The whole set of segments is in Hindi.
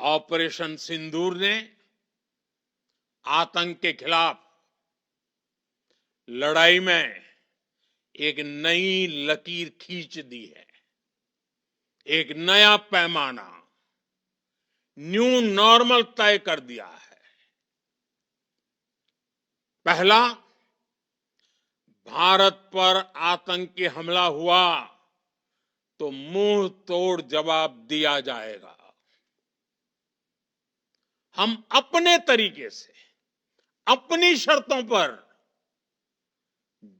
ऑपरेशन सिंदूर ने आतंक के खिलाफ लड़ाई में एक नई लकीर खींच दी है। एक नया पैमाना, न्यू नॉर्मल तय कर दिया है। पहला, भारत पर आतंकी हमला हुआ तो मुंह तोड़ जवाब दिया जाएगा। हम अपने तरीके से, अपनी शर्तों पर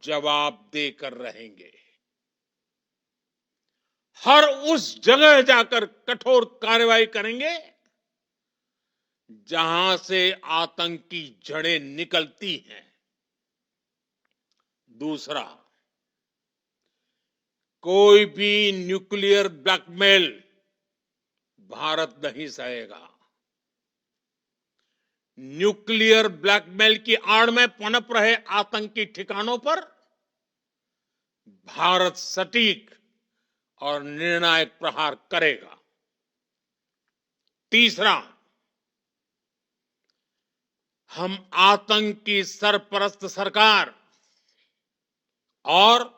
जवाब देकर रहेंगे। हर उस जगह जाकर कठोर कार्रवाई करेंगे जहां से आतंक की जड़ें निकलती हैं। दूसरा, कोई भी न्यूक्लियर ब्लैकमेल भारत नहीं सहेगा। न्यूक्लियर ब्लैकमेल की आड़ में पनप रहे आतंकी ठिकानों पर भारत सटीक और निर्णायक प्रहार करेगा। तीसरा, हम आतंक की सरपरस्त सरकार और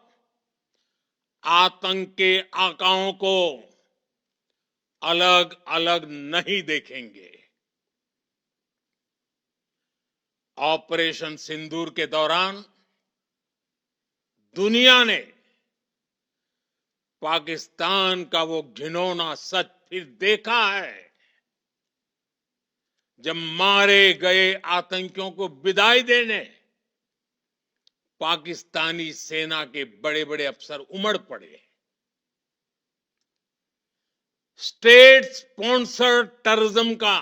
आतंक के आकाओं को अलग अलग नहीं देखेंगे। ऑपरेशन सिंदूर के दौरान दुनिया ने पाकिस्तान का वो घिनौना सच फिर देखा है, जब मारे गए आतंकियों को विदाई देने पाकिस्तानी सेना के बड़े बड़े अफसर उमड़ पड़े। स्टेट स्पॉन्सर्ड टेररिज्म का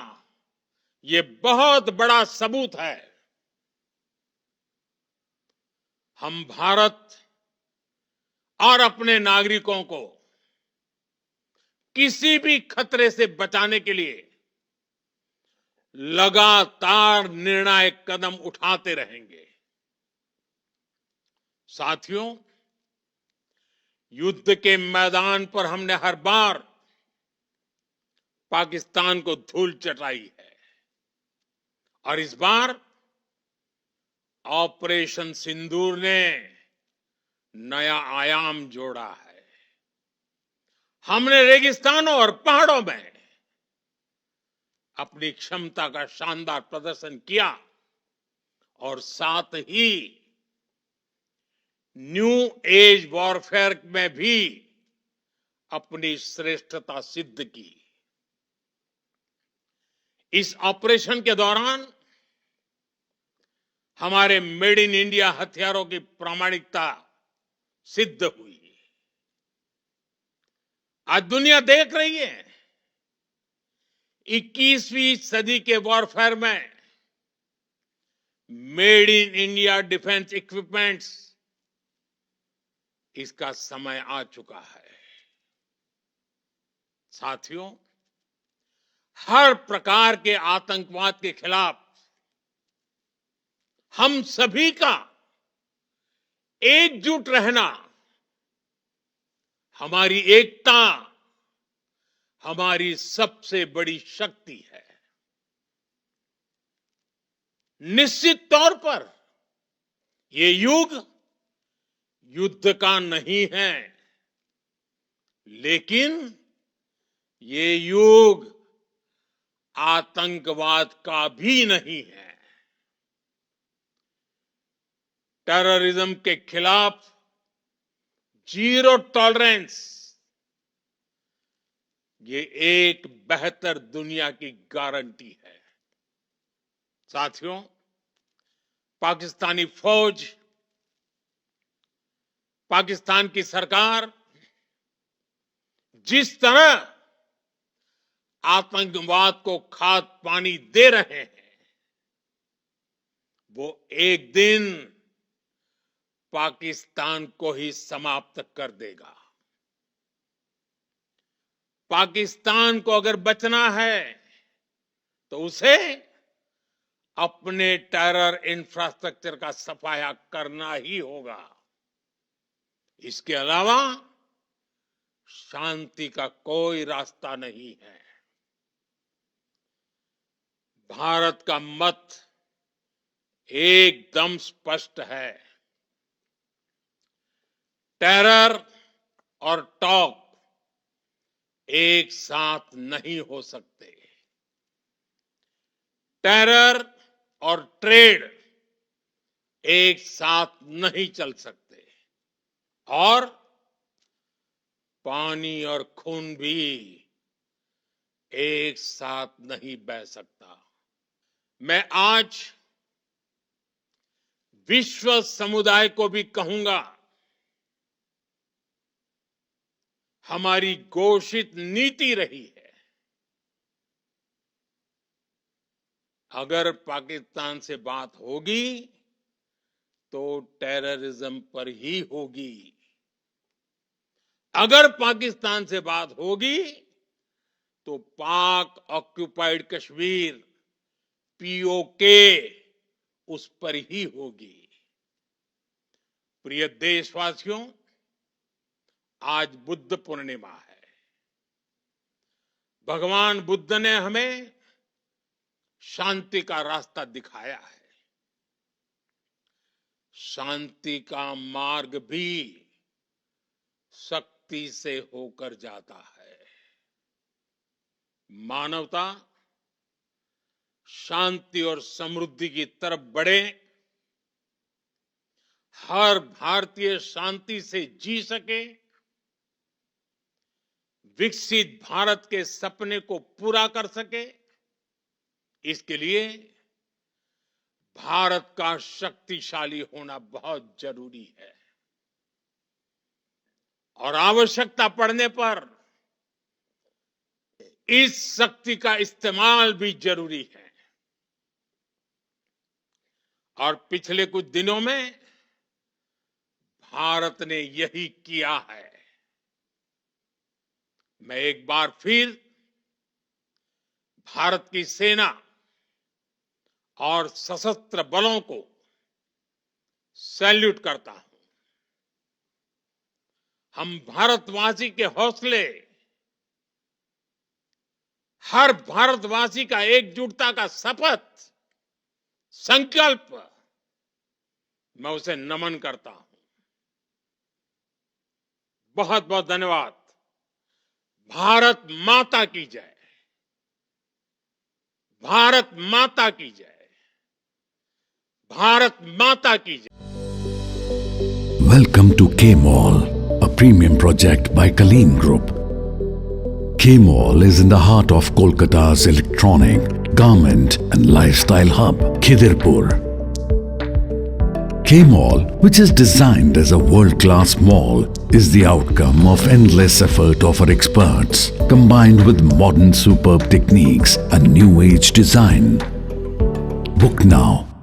ये बहुत बड़ा सबूत है। हम भारत और अपने नागरिकों को किसी भी खतरे से बचाने के लिए लगातार निर्णायक कदम उठाते रहेंगे। साथियों, युद्ध के मैदान पर हमने हर बार पाकिस्तान को धूल चटाई है और इस बार ऑपरेशन सिंदूर ने नया आयाम जोड़ा है। हमने रेगिस्तानों और पहाड़ों में अपनी क्षमता का शानदार प्रदर्शन किया और साथ ही न्यू एज वॉरफेयर में भी अपनी श्रेष्ठता सिद्ध की। इस ऑपरेशन के दौरान हमारे मेड इन इंडिया हथियारों की प्रामाणिकता सिद्ध हुई। आज दुनिया देख रही है 21वीं सदी के वॉरफेयर में made in India defence equipments, इसका समय आ चुका है। साथियों, हर प्रकार के आतंकवाद के खिलाफ हम सभी का एकजुट रहना, हमारी एकता हमारी सबसे बड़ी शक्ति है। निश्चित तौर पर ये युग युद्ध का नहीं है, लेकिन ये युग आतंकवाद का भी नहीं है। टेररिज्म के खिलाफ जीरो टॉलरेंस, ये एक बेहतर दुनिया की गारंटी है। साथियों, पाकिस्तानी फौज, पाकिस्तान की सरकार जिस तरह आतंकवाद को खाद पानी दे रहे हैं, वो एक दिन पाकिस्तान को ही समाप्त कर देगा। पाकिस्तान को अगर बचना है तो उसे अपने टेरर इंफ्रास्ट्रक्चर का सफाया करना ही होगा। इसके अलावा शांति का कोई रास्ता नहीं है। भारत का मत एकदम स्पष्ट है। टेरर और टॉक एक साथ नहीं हो सकते। टेरर और ट्रेड एक साथ नहीं चल सकते और पानी और खून भी एक साथ नहीं बह सकता। मैं आज विश्व समुदाय को भी कहूंगा, हमारी घोषित नीति रही है, अगर पाकिस्तान से बात होगी तो टेररिज्म पर ही होगी। अगर पाकिस्तान से बात होगी तो पाक ऑक्युपाइड कश्मीर पीओके उस पर ही होगी। प्रिय देशवासियों, आज बुद्ध पूर्णिमा है। भगवान बुद्ध ने हमें शांति का रास्ता दिखाया है। शांति का मार्ग भी शक्ति से होकर जाता है। मानवता शांति और समृद्धि की तरफ बढ़े, हर भारतीय शांति से जी सके, विकसित भारत के सपने को पूरा कर सके, इसके लिए भारत का शक्तिशाली होना बहुत जरूरी है और आवश्यकता पड़ने पर इस शक्ति का इस्तेमाल भी जरूरी है। और पिछले कुछ दिनों में भारत ने यही किया है। मैं एक बार फिर भारत की सेना और सशस्त्र बलों को सैल्यूट करता हूं। हम भारतवासी के हौसले, हर भारतवासी का एकजुटता का शपथ, संकल्प, मैं उसे नमन करता हूं। बहुत बहुत धन्यवाद। भारत माता की जय। भारत माता की जय। भारत माता की जय। Welcome to K-Mall, a premium project by Kaleen Group. K-Mall is in the heart of Kolkata's electronic, garment and lifestyle hub, Khidirpur. K-Mall, which is designed as a world-class mall, is the outcome of endless effort of our experts, combined with modern superb techniques and new age design. Book now